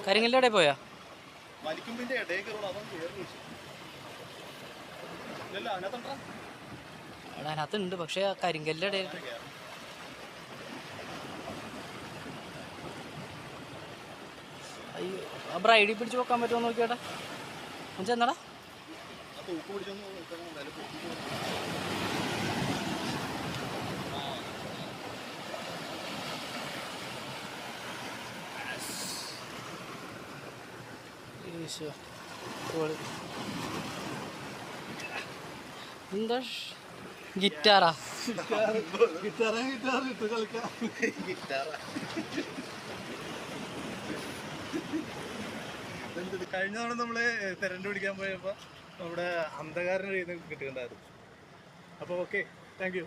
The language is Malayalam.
കരിങ്കലിൻ്റെ ഇടയിൽ പോയാ അതിനകത്തുണ്ട്, പക്ഷെ കരിങ്കലിൻ്റെ ഇടയിൽ അയ്യോ ആ ബ്രൈഡിൽ പിടിച്ച് വെക്കാൻ പറ്റുമോ നോക്കിയാട്ടെ. ചെന്നടാ എന്താ ഗിറ്റാറാ? കഴിഞ്ഞ തവണ നമ്മള് തെരഞ്ഞു പിടിക്കാൻ പോയപ്പോ നമ്മുടെ അന്ധകാരൻ്റെ കയ്യിൽ നിന്ന് കിട്ടുന്നുണ്ടായിരുന്നു. അപ്പോൾ ഓക്കെ, താങ്ക് യു.